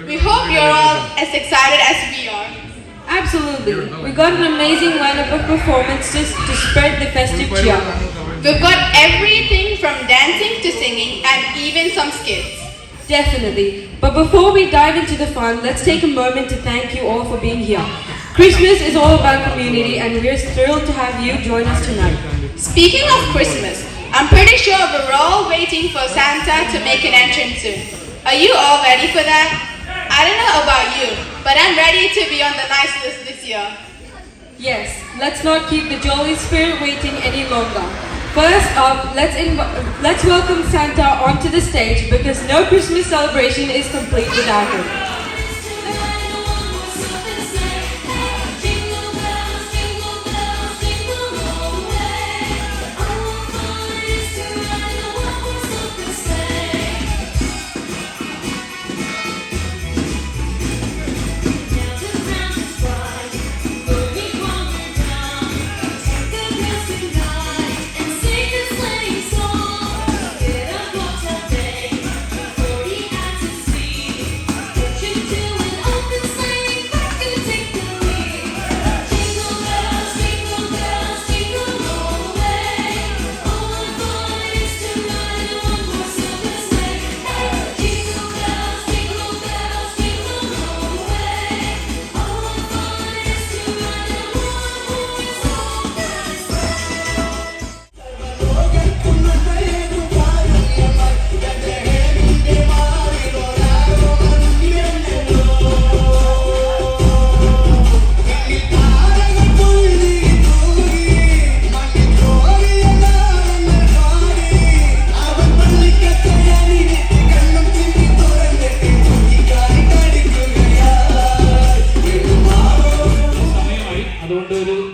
We hope you're all as excited as we are. Absolutely. We got an amazing lineup of performances to spread the festive cheer. We've got everything from dancing to singing and even some skits. Definitely. But before we dive into the fun, let's take a moment to thank you all for being here. Christmas is all about community and we're thrilled to have you join us tonight. Speaking of Christmas, I'm pretty sure we're all waiting for Santa to make an entrance soon. Are you all ready for that? I don't know about you, but I'm ready to be on the nice list this year. Yes, let's not keep the jolly spirit waiting any longer. First up, let's welcome Santa onto the stage because no Christmas celebration is complete without him.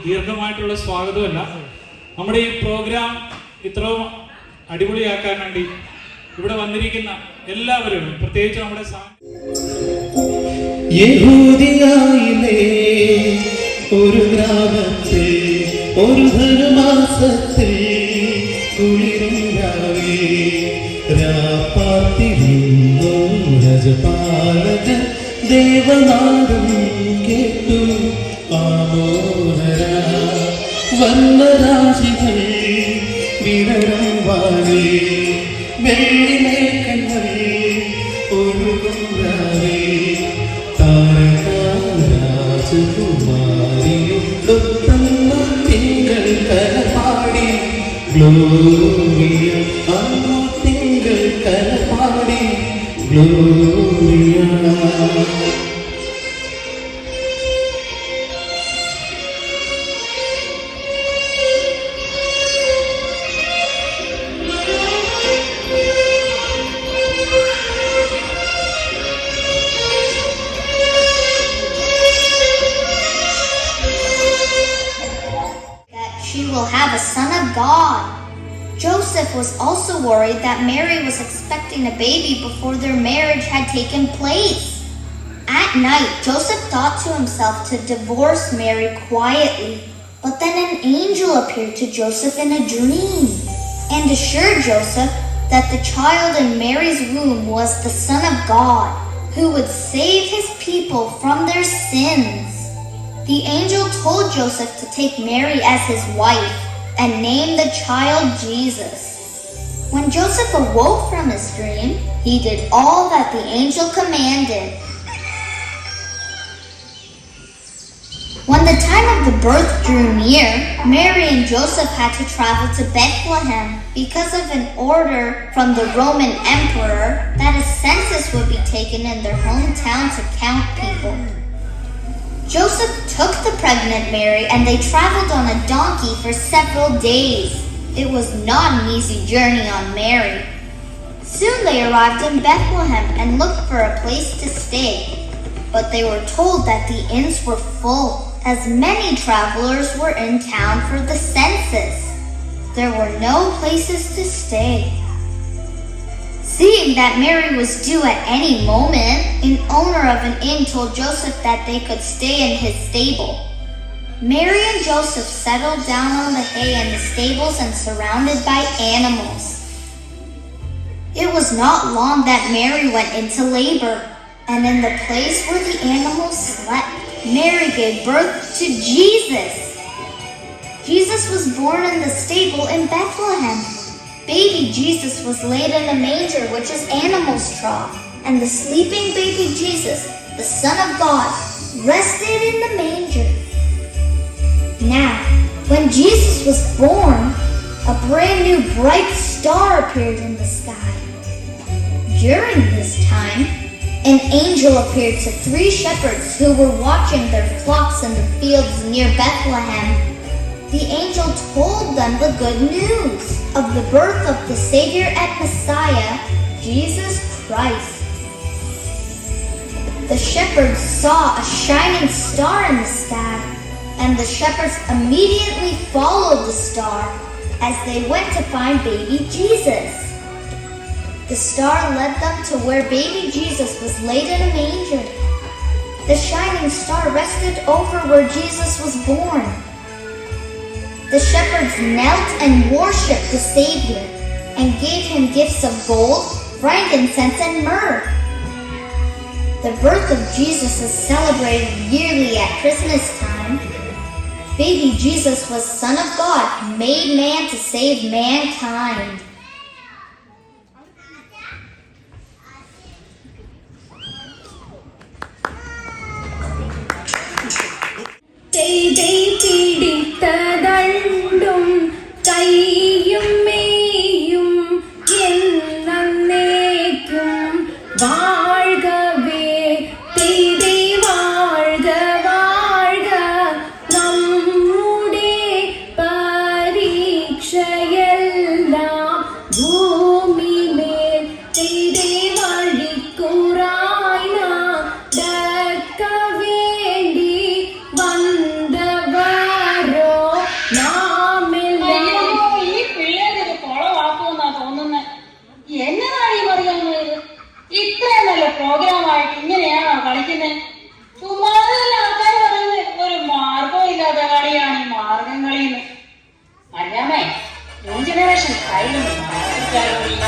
ദീർഘമായിട്ടുള്ള സ്വാഗതമല്ല നമ്മുടെ ഈ programme ഇത്രയും അടിപൊളിയാക്കാൻ വേണ്ടി ഇവിടെ വന്നിരിക്കുന്ന എല്ലാവരും പ്രത്യേകിച്ച് നമ്മുടെ യഹൂദിയായിലെ ഒരു ഗ്രാമത്തിൽ ഒരു ധനുമാസത്തിൽ കുളിരും രാവേ രാപ്പാത്തിരുന്നു രജപാലകൻ ദേവനാദം കേട്ടു ആമോദര വന്നരാശികൾ വിടരം വാഴേ വെള്ളിമേഘങ്ങൾ ഒഴുകുന്നവേ താരകാരാജകുമാരിയും തൊട്ടുന്ന തിങ്കൾ കലപാടി ഗ്ലോറിയ അന്നു തിങ്കൾ കലപാടി Gloria. She will have a son of God. Joseph was also worried that Mary was expecting a baby before their marriage had taken place. At night, Joseph thought to himself to divorce Mary quietly, but then an angel appeared to Joseph in a dream and assured Joseph that the child in Mary's womb was the Son of God, who would save his people from their sins. The angel told Joseph to take Mary as his wife and name the child Jesus. When Joseph awoke from his dream, he did all that the angel commanded. When the time of the birth drew near, Mary and Joseph had to travel to Bethlehem because of an order from the Roman emperor that a census would be taken in their hometown to count people. Joseph took the pregnant Mary and they traveled on a donkey for several days. It was not an easy journey on Mary. Soon they arrived in Bethlehem and looked for a place to stay. But they were told that the inns were full, as many travelers were in town for the census. There were no places to stay. Seeing that Mary was due at any moment, an owner of an inn told Joseph that they could stay in his stable. Mary and Joseph settled down on the hay in the stables and surrounded by animals. It was not long that Mary went into labor, And in the place where the animals slept, Mary gave birth to Jesus. Jesus was born in the stable in Bethlehem. Baby Jesus was laid in a manger, which is animals' trough. And the sleeping baby Jesus, the Son of God, rested in the manger. Now, when Jesus was born, a brand new bright star appeared in the sky. During this time, an angel appeared to 3 shepherds who were watching their flocks in the fields near Bethlehem. The angel told them the good news of the birth of the Savior and Messiah, Jesus Christ. The shepherds saw a shining star in the sky, and the shepherds immediately followed the star as they went to find baby Jesus. The star led them to where baby Jesus was laid in a manger. The shining star rested over where Jesus was born. The shepherds knelt and worshipped the Savior and gave him gifts of gold, frankincense, and myrrh. The birth of Jesus is celebrated yearly at Christmas time. Baby Jesus was Son of God, made man to save mankind. പിടിത്തതണ്ടും കൈയും മെയ്യും എന്നേക്കും വാഴ്കവേ തെയ്തേ വാഴ്ക വാഴ്ക നമ്മുടെ പരീക്ഷയെല്ലാം ഭൂമിമേൽ തെയ്തേ വഴിക്കുറായി നടക്ക വേണ്ടി വന്നവരോ നാമെല്ലാം. ഈ പിള്ളേരൊക്കെ കൊളവാക്കുമെന്നാ തോന്നുന്നത്. എന്നതാണ് ഈ പറയാനുള്ളത്? ഇത്രയും നല്ല പ്രോഗ്രാമായിട്ട് ഇങ്ങനെയാണോ കളിക്കുന്നത്? ചുമ്മാതല്ല ആൾക്കാർ പറയുന്നത് ഒരു മാർഗവും ഇല്ലാത്ത കളിയാണ് ഈ മാർഗം കളിന്ന്. അറിയാമേ, ന്യൂ ജനറേഷൻ കയ്യിലൊന്നും മാറിക്കാറില്ല.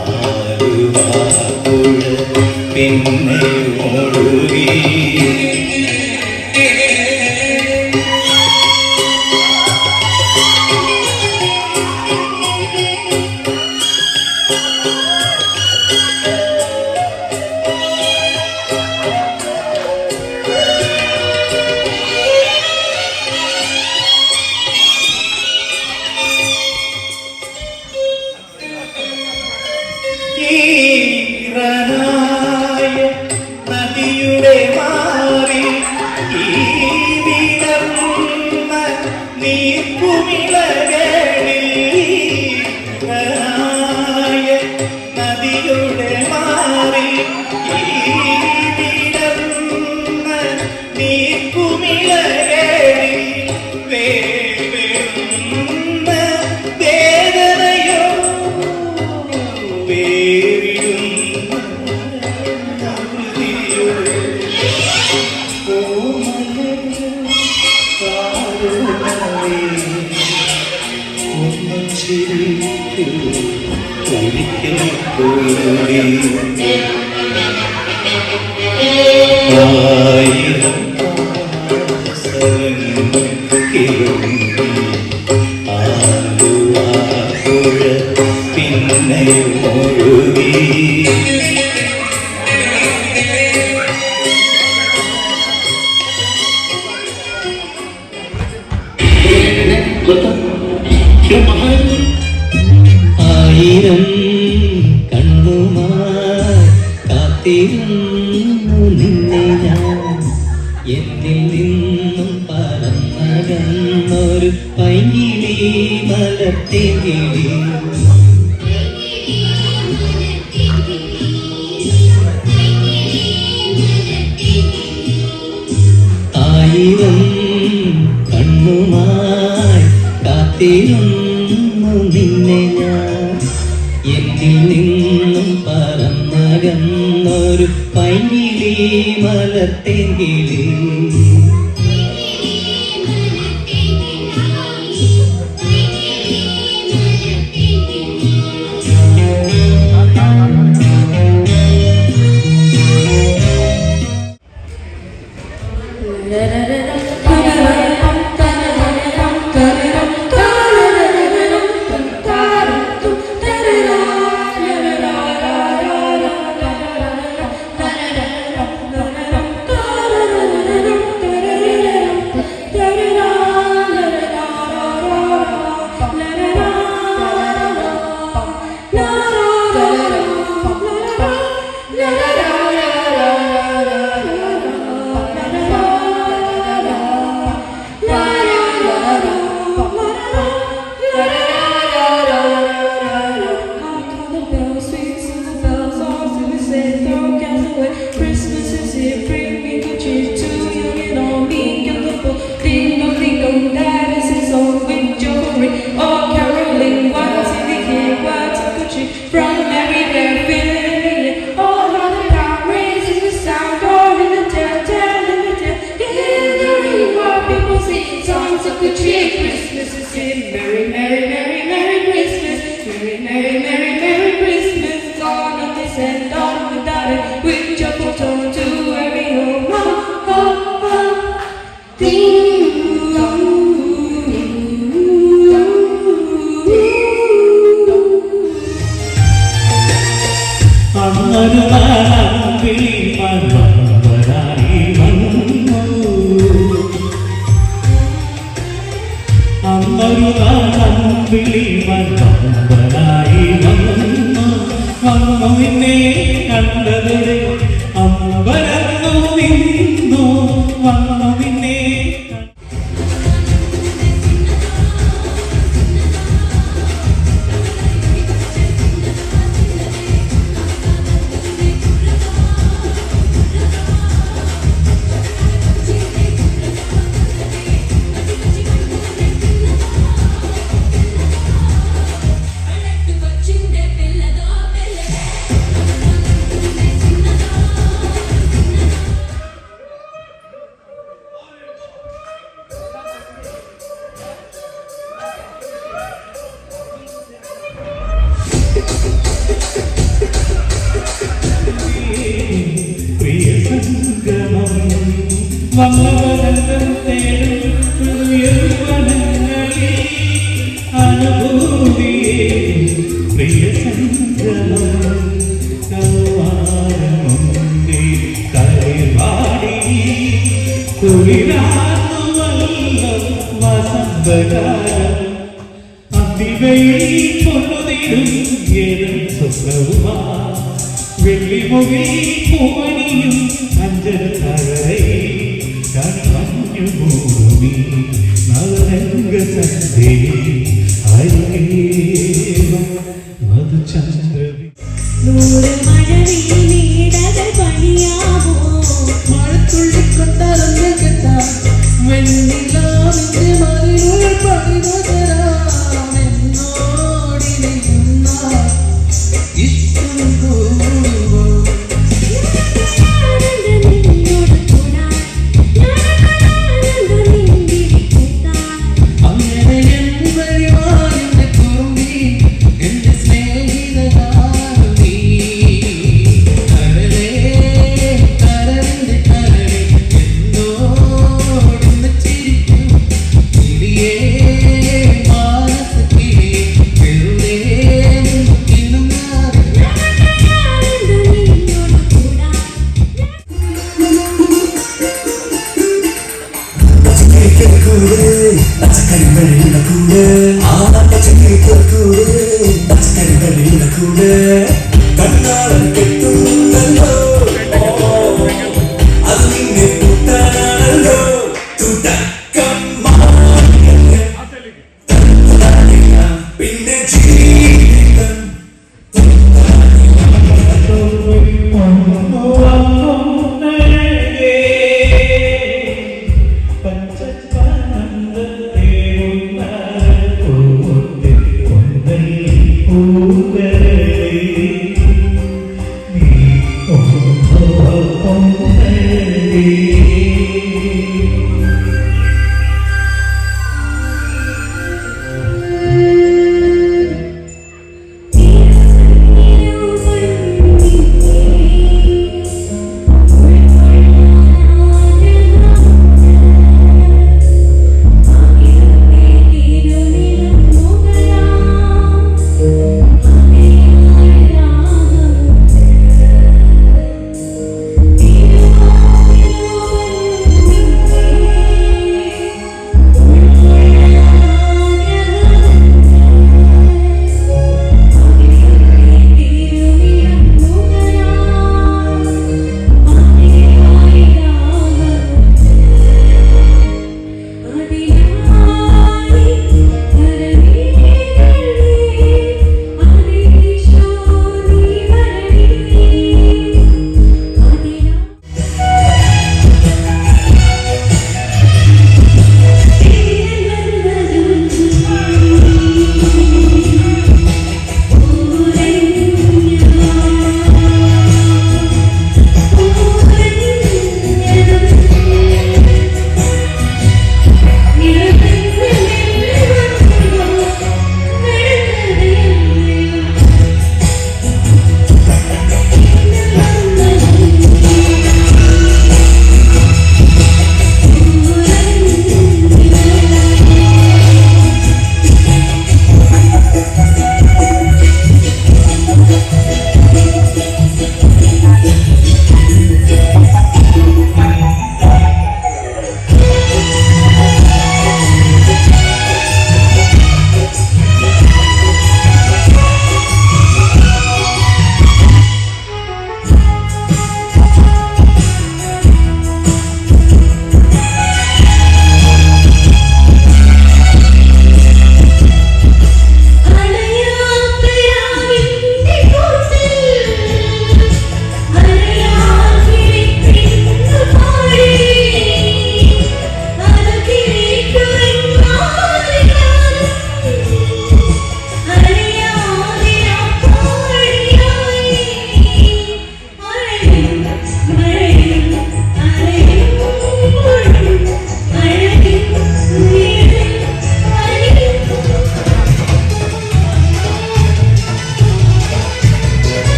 ആലുവാപ്പുഴ പിന്നെ ഒഴുകി. ഈറനായ നദിയുടെ മാറി ഈ വിടർന്ന നീർക്കുമിളകളിൽ, ഈറനായ നദിയുടെ മാറി ഈ വിടർന്ന നീർക്കുമിളകളിൽ വേറുന്ന വേദനയോ ആലുവാപ്പുഴ പിന്നെയും ഒഴുകി. ആയിരം കണ്ണുമായി കാത്തിരുന്നു നിന്നെ ഞാൻ, എന്നിൽ നിന്നും പറന്നകന്നൊരു പൈങ്കിളി മലർത്തിങ്കിളി. ആയിരം കണ്ണുമായി കാത്തിരുന്നു നിന്നെ ഞാൻ, എന്നിൽ നിന്നും പറന്നകന്നൊരു പൈങ്കിളി മലർത്തിങ്കിളി. Cinderella, വന്നവരന്തം തേടും യൗവനങ്ങളിൽ അനുഭൂതിയെ പ്രിയ സംഗമം കൗമാരമുണ്ടേ കളിവാടി കുളിരാർന്നുവല്ലോ വസന്തകാലം അതിവയിൽ പൊന്നുതിരും ഏതും സ്വപ്നവുമാ വെള്ളിമുകിൽ പൂവണിയും അഞ്ചര തകരയിൽ കൺമഞ്ഞു ഭൂമി നവരംഗ സന്ധി ഹരികേവ മധുചന്ദ്രവി മഴത്തുള്ളിക്കൊണ്ടറന്ന് കെട്ടാം വെണ്ണിലാവിന്റെ മറികൾ പണിതരാമെന്നോടിനിയുന്ന ഇഷ്ടം കൂടുവോ അങ്ങനെ എൻ വഴിവായുടെ കുറുമ്പി എന്റെ സ്നേഹിതനാണ് നീ കരളേ കരളിന്റെ കരളെ എന്നോടൊന്ന് ചിരിക്കും കിളിയേ മാനസക്കിളി വെറുതെ ഇന്നും പിന്നെ ജീവിതം Oh